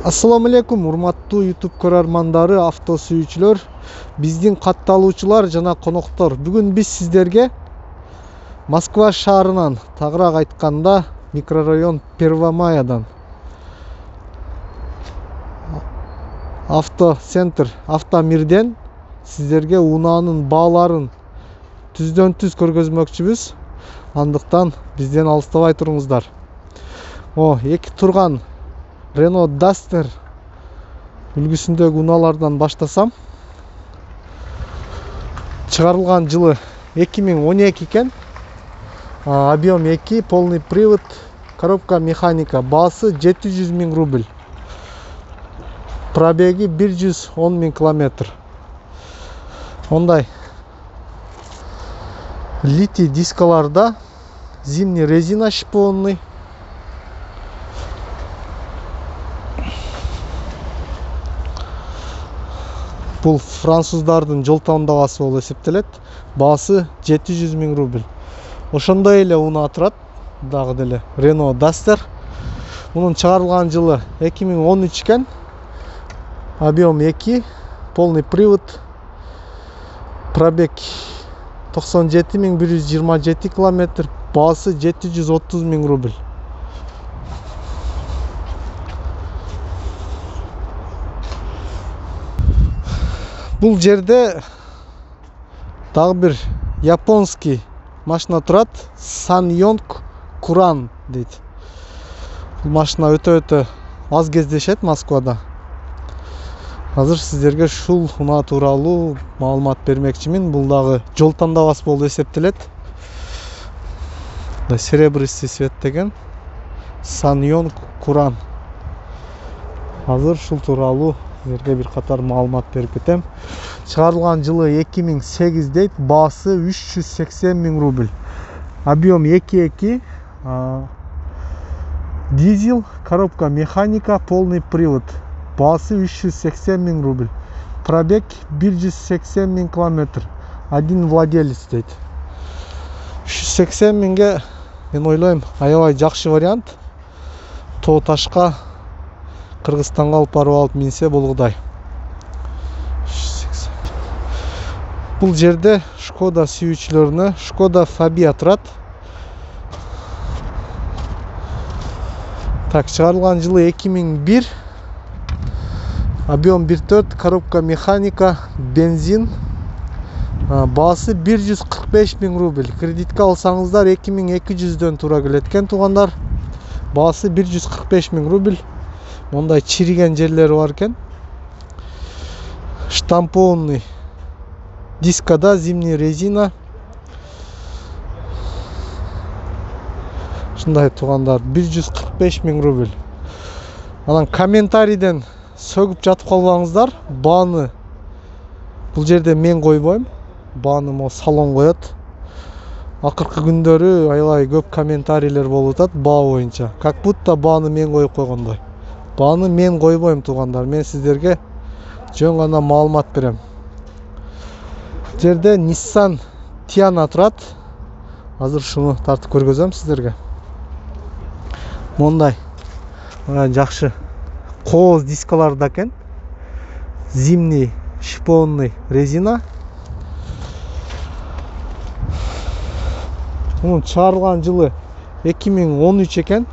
Assalamu алейкум, урматтуу YouTube көрөрмандары, авто сүйүүчүлөр, биздин катталуучулар жана коноктор. Бүгүн биз сиздерге Москва шаарынан, тагыраак айтканда, микрорайон Первомаядан автоцентр Автомирден сиздерге унаанын бааларын түздөн түз көргөзмөкчүбүз. Андыктан бизден алыстабай туруңуздар. Эки турган Renault Duster үлгүсүндөгү унаалардан баштасам. Чыгарылган жылы 2012 экен. Объем 2, полный привод, коробка механика. Баасы 700 000 рубль. Пробеги 110 000 километр. Ондай литий дискаларда зимний резина шипованный. Бул француздардын жол тандабасы болуп эсептелет. Баасы 700 000 рубль. Ошондой эле унаа турат, дагы деле Renault Duster. Мунун чыгарылган жылы 2013 экен. Объем 2, полный привод. Пробег 97 127 километр. Баасы 730 000 рубль. Бул жерде дагы бир японский машина турат. Sanyong Kuran дейт. Бул машина өтө аз кездешет Москвада. Азыр сиздерге ушул унаа тууралуу маалымат бермекчимин. Бул дагы жол тандабасы болуп эсептелет. Серебристый цвет деген Sanyong Kuran. Азыр ушул тууралуу сиздерге бир катар маалымат берип кетем. Чыгарылган жылы 2008 дейт. Баасы 380 000 рубль. Объем 2.2, дизель, коробка механика, полный привод. Баасы 380 000 рубль. Пробег 180 000 километр. Один владелец дейт. 380 000ге мен ойлойм аябай жакшы вариант. Тоо ташка Кыргызстанга алып барып алып минсе болгудай. Бул жерде Шкода сүйүүчүлөрүнө Шкода Фабия турат. Чыгарылган жылы 2001. Объем 1.4, коробка механика, бензин. Баасы 145 000 рубль. Кредитке алсаңыздар 2200дөн туура келет экен туугандар. Баасы 145 000 рубль. Мондай чириген жерлери бар экен. Штампованный дискада зимний резина. Ушундай туугандар 145 000 рубль. Анан комментарийден сөгүп жатып калбаңыздар. Бааны бул жерде мен койбойм. Бааны мо салон коет. Акыркы күндөрү аябай көп комментарийлер болуп атат баа боюнча. Как будто бааны мен коюп койгондой. Бааны мен койбойм туугандар. Мен сиздерге жөн гана маалымат берем. Жерде Nissan Tiana турат. Азыр шуну тартып көргөзөм сиздерге. Мондай жакшы кооз дискаларда экен. Зимний шипованный резина. Мунун чыгарылган жылы 2013 экен.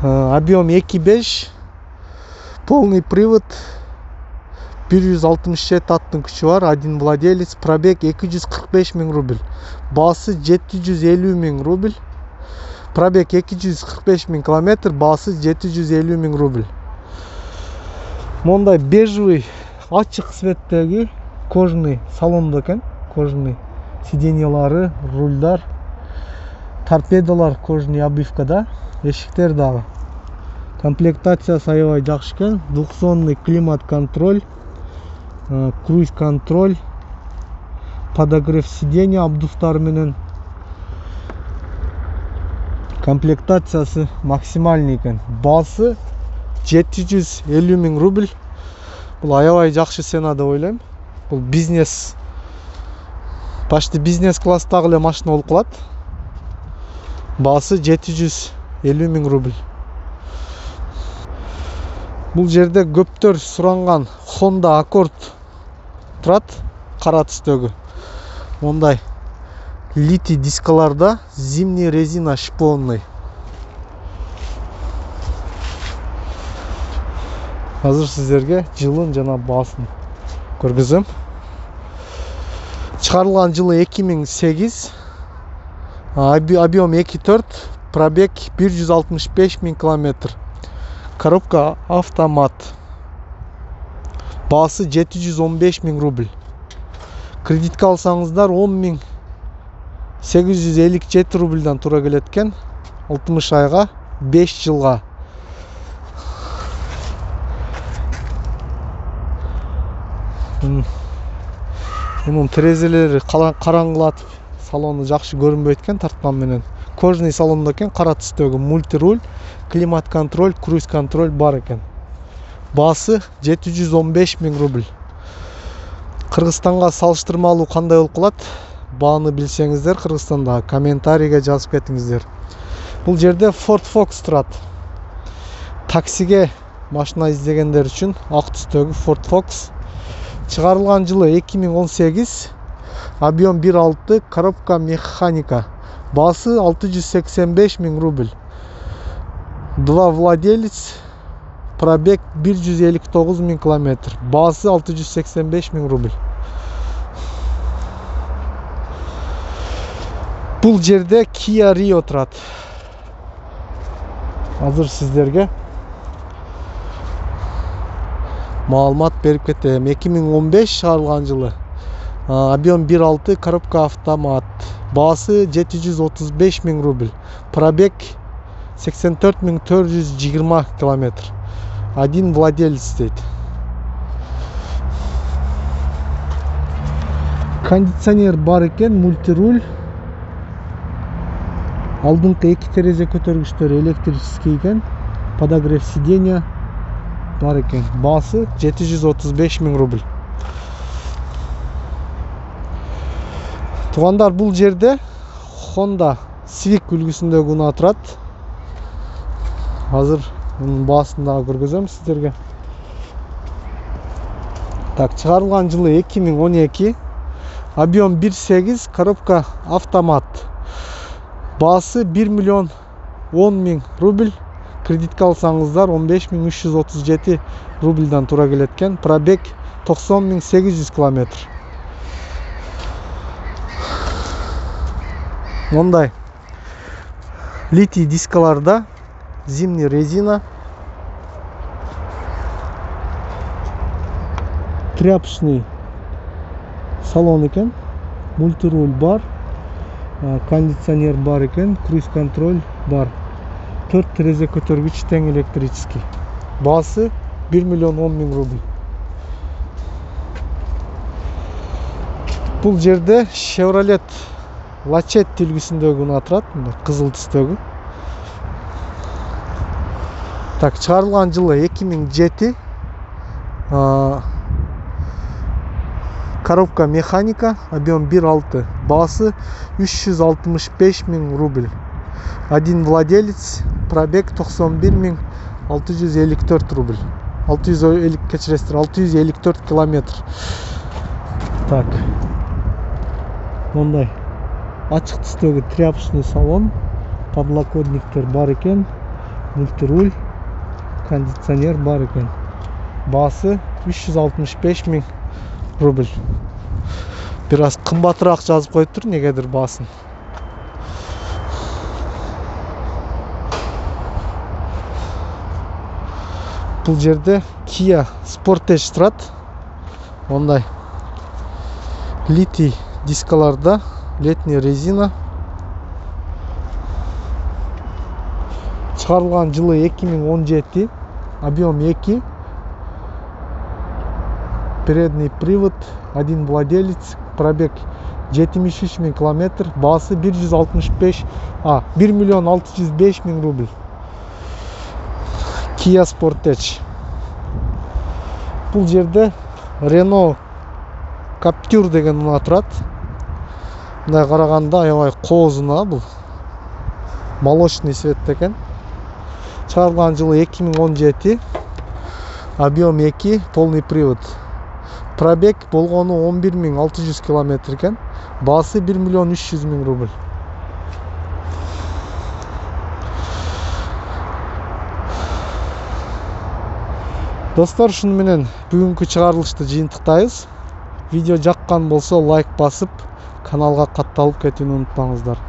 Объем 2.5, полный привод, 167 аттын күчү бар, один владелец, пробег 245 000 рубль. Баасы 750 000 рубль. Пробег 245 000 километр, баасы 750 000 рубль. Мондай бежевый, ачык цветтеги кожаный салондо экен. Кожаный сиденьялары, рульдар, торпедалар кожаный обивкада. Эшиктер дагы. Комплектациясы аябай жакшы экен. Двухзонный климат контроль, круиз контроль, подогрев сиденья обдувтары менен. Комплектациясы максимальный экен. Баасы 750 000 рубль. Бул аябай жакшы цена деп ойлойм. Бул бизнес, почти бизнес класстагы эле машина болуп калат. Баасы 750 000 рубль. Бул жерде көптөр суранган Honda Accord турат, кара түстөгү. Мондай литий дискаларда зимний резина шиплонный. Азыр сиздерге жылын жана баасын көргөзөм. Чыгарылган жылы 2008, объем 2.4, пробег 165 000 километр. Коробка автомат. Баасы 715 000 рубль. Кредитке алсаңыздар 10 857 рубльдан тура келет экен. 60 айга 5 жылга. Мунун терезелери караңгылатып, салону жакшы көрүнбөйт экен тарткан менен. Кожный салондо экен, кара түстөгү, мультируль, климат контроль, круиз контроль бар экен. Баасы 715 000 рубль. Кыргызстанга салыштырмалуу кандай болуп калат? Бааны билсеңиздер, Кыргызстанда комментарийге жазып кетиңиздер. Бул жерде Ford Focus турат. Таксиге машина издегендер үчүн ак түстөгү Ford Focus. Чыгарылган жылы 2018, объем 1.6, коробка механика. Баасы 685 000 рубль. Два владелец, пробег 159 000 километр. Баасы 685 000 рубль. Бул жерде Kia Rio турат. Азыр сиздерге маалымат берип кетем. 2015 чыгарылган жылы. Объем 1.6, коробка автомат. Баасы 735 000 рубль. Пробег 84 420 километр. Один владелец дейт. Кондиционер бар экен, мультируль. Алдыңкы эки терезе көтөргүчтөр электрический экен. Подогрев сиденья бар экен. Баасы 735 000 рубль. Тугандар, бул жерде Honda Civic үлгүсүндөгү унаа турат. Азыр мунун баасын дагы көргөзөм сиздерге. Так, чыгарылган жылы 2012, объем 1.8, коробка автомат. Баасы 1 миллион 10 000 рубль. Кредитке алсаңыздар 15 337 рубльдан тура келет экен. Пробег 90 800 километр. Мондай литий дискаларда зимний резина. Тряпочный салон экен. Мультируль бар. Кондиционер бар экен. Круиз контроль бар. 4 терезе көтөргүч тең электрический. Баасы 1 миллион 10 000 рубль. Бул жерде Chevrolet Lachetti үлгүсүндөгү унаа турат, кызыл түстөгү. Так, чыгарылган жылы 2007. Коробка механика, объем 1.6. Баасы 365 000 рубль. Один владелец, пробег 91 654 рубль. 654 километр. Так. Мондай ачык түстөгү тряпочный салон, подлокотниктер бар экен, мультируль, кондиционер бар экен. Баасы 365 000 рубль. Бир аз кымбатыраак жазып коюптур, негедир баасын. Бул жерде Kia Sportage турат. Мондай литий дискаларда летний резина. Чыгарылган жылы 2017, объем 2, передний привод, один владелец, пробег 73 000 километр, баасы 1 миллион 605 000 рубль. Kia Sportage. Бул жерде Renault Captur деген унаа турат. Мындай караганда аябай кооз унаа бул. Молочный цвет экен. Чыгарылган жылы 2017. Объем 2, полный привод. Пробег болгону 11.600 км экен. Баасы 1.300.000 рубль. Достор, шуну менен бүгүнкү чыгарылышты жыйынтыктайбыз. Видео жаккан болсо лайк басып, каналга катталып кетүүнү унутпаңыздар.